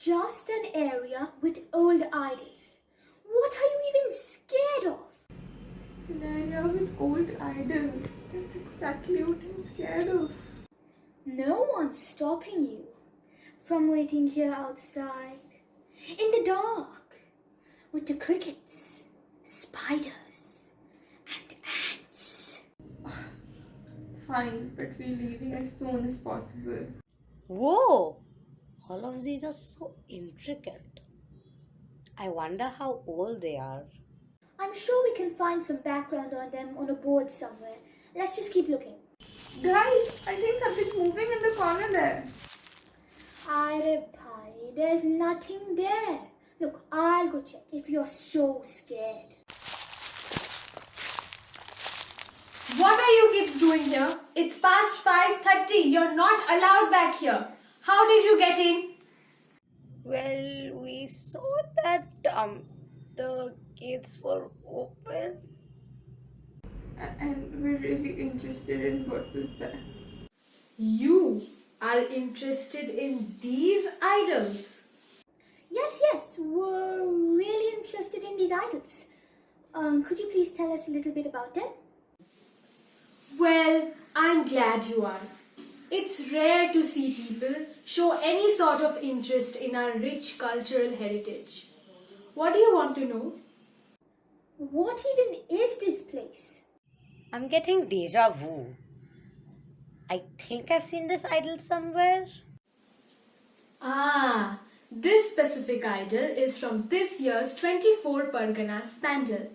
just an area with old idols. What are you even scared of? It's an area with old idols. That's exactly what I'm scared of. No one's stopping you from waiting here outside, in the dark, with the crickets, spiders, and ants. Fine, but we're leaving as soon as possible. Whoa! All of these are so intricate. I wonder how old they are. I'm sure we can find some background on them on a board somewhere. Let's just keep looking. Guys, I think something's moving in the corner there. Ire Pai, there's nothing there. Look, I'll go check if you're so scared. What are you kids doing here? It's past 5:30. You're not allowed back here. How did you get in? Well, we saw that the gates were open. And we're really interested in what was there. You are interested in these idols. Yes, we're really interested in these idols. Could you please tell us a little bit about them? Well, I'm glad you are. It's rare to see people show any sort of interest in our rich cultural heritage. What do you want to know? What even is this place? I'm getting deja vu. I think I've seen this idol somewhere. Ah, this specific idol is from this year's 24 Parganas Pandal.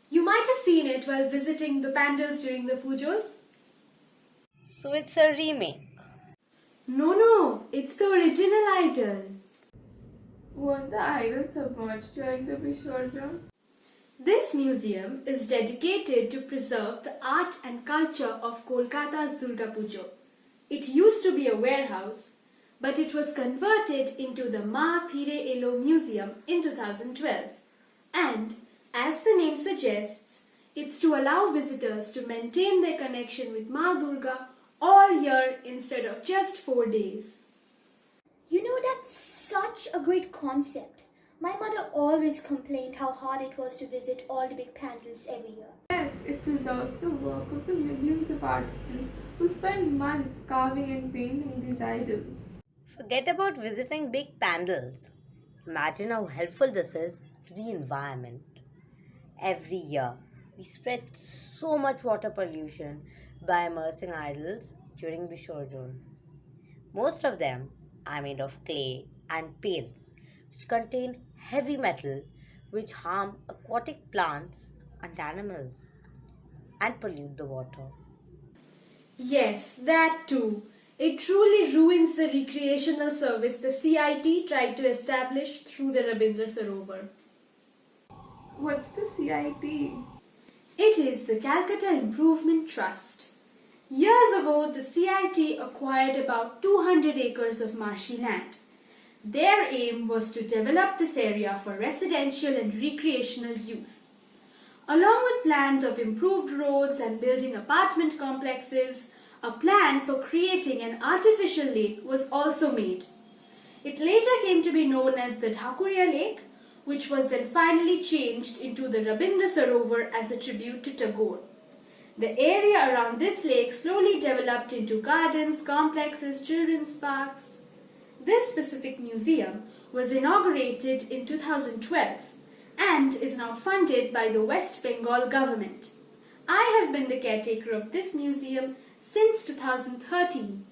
You might have seen it while visiting the pandals during the pujos. So it's a remake. No, it's the original idol. Weren't the idols submerged during the Visarjan? This museum is dedicated to preserve the art and culture of Kolkata's Durga Pujo. It used to be a warehouse, but it was converted into the Ma Phire Elo Museum in 2012. And, as the name suggests, it's to allow visitors to maintain their connection with Ma Durga all year instead of just 4 days. You know, that's such a great concept. My mother always complained how hard it was to visit all the big pandals every year. Yes, it preserves the work of the millions of artisans who spend months carving and painting these idols. Forget about visiting big pandals. Imagine how helpful this is to the environment. Every year, we spread so much water pollution by immersing idols during Visarjan. Most of them are made of clay and paints, which contain heavy metal which harm aquatic plants and animals and pollute the water. Yes, that too. It truly ruins the recreational service the CIT tried to establish through the Rabindra Sarovar. What's the CIT? It is the Calcutta Improvement Trust. Years ago, the CIT acquired about 200 acres of marshy land. Their aim was to develop this area for residential and recreational use. Along with plans of improved roads and building apartment complexes, a plan for creating an artificial lake was also made. It later came to be known as the Thakuria Lake, which was then finally changed into the Rabindra Sarovar as a tribute to Tagore. The area around this lake slowly developed into gardens, complexes, children's parks. This specific museum was inaugurated in 2012 and is now funded by the West Bengal government. I have been the caretaker of this museum since 2013.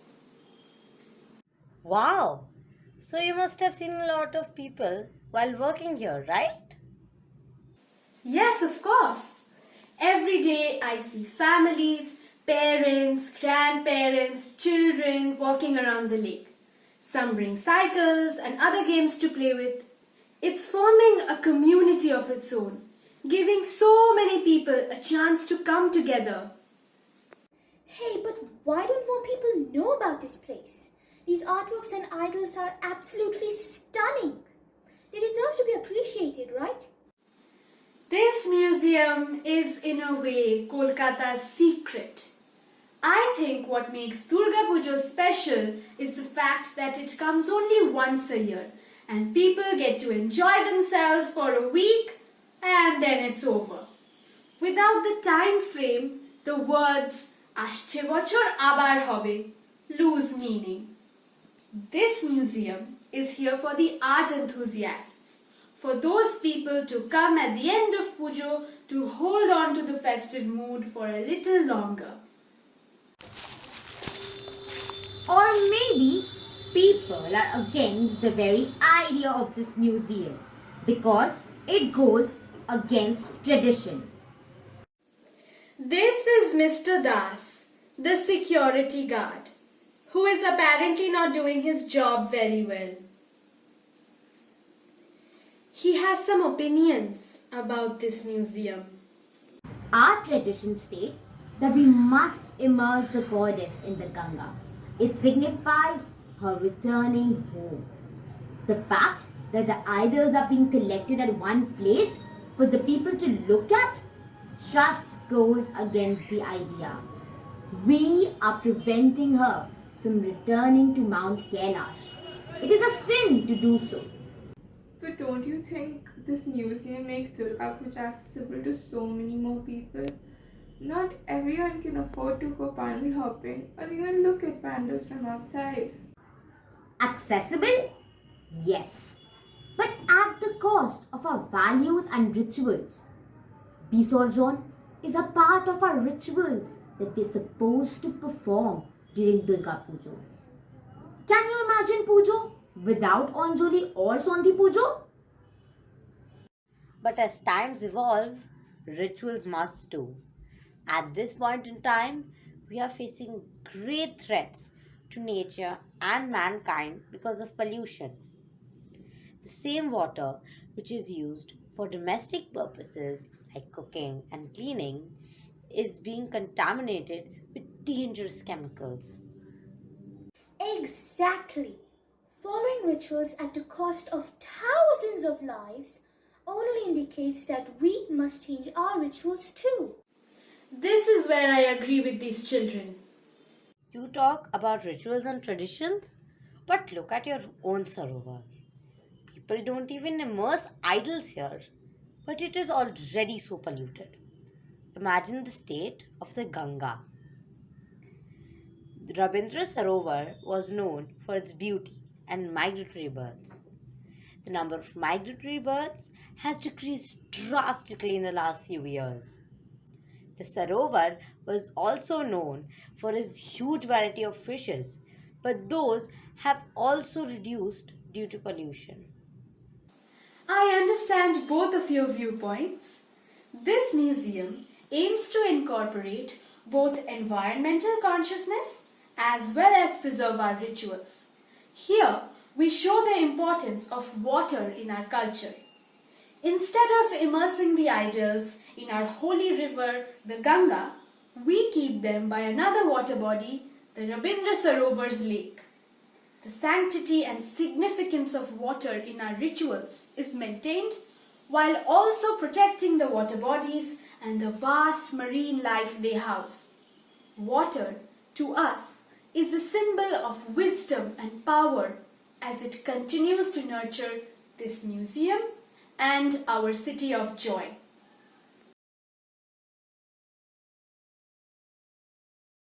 Wow! So you must have seen a lot of people while working here, right? Yes, of course. Every day I see families, parents, grandparents, children walking around the lake. Some bring cycles and other games to play with. It's forming a community of its own, giving so many people a chance to come together. Hey, but why don't more people know about this place? These artworks and idols are absolutely stunning. They deserve to be appreciated, right? This museum is, in a way, Kolkata's secret. I think what makes Durga Puja special is the fact that it comes only once a year and people get to enjoy themselves for a week and then it's over. Without the time frame, the words "Ashche bochor abar hobe" lose meaning. This museum is here for the art enthusiasts, for those people to come at the end of Pujo to hold on to the festive mood for a little longer. Or maybe people are against the very idea of this museum because it goes against tradition. This is Mr. Das, the security guard, who is apparently not doing his job very well. He has some opinions about this museum. Our traditions state that we must immerse the goddess in the Ganga. It signifies her returning home. The fact that the idols are being collected at one place for the people to look at just goes against the idea. We are preventing her from returning to Mount Kailash. It is a sin to do so. But don't you think this museum makes Durga Puja accessible to so many more people? Not everyone can afford to go pandal hopping or even look at pandals from outside. Accessible? Yes. But at the cost of our values and rituals. Bisorjon is a part of our rituals that we're supposed to perform during Durga Puja. Can you imagine Pujo without Anjali or Sondhi Pujo? But as times evolve, rituals must too. At this point in time, we are facing great threats to nature and mankind because of pollution. The same water which is used for domestic purposes like cooking and cleaning is being contaminated with dangerous chemicals. Exactly. Following rituals at the cost of thousands of lives only indicates that we must change our rituals too. This is where I agree with these children. You talk about rituals and traditions, but look at your own Sarovar. People don't even immerse idols here, but it is already so polluted. Imagine the state of the Ganga. The Rabindra Sarovar was known for its beauty and migratory birds. The number of migratory birds has decreased drastically in the last few years. The Sarovar was also known for its huge variety of fishes, but those have also reduced due to pollution. I understand both of your viewpoints. This museum aims to incorporate both environmental consciousness as well as preserve our rituals. Here, we show the importance of water in our culture. Instead of immersing the idols in our holy river, the Ganga, we keep them by another water body, the Rabindra Sarovar's lake. The sanctity and significance of water in our rituals is maintained while also protecting the water bodies and the vast marine life they house. Water, to us, is a symbol of wisdom and power as it continues to nurture this museum and our city of joy.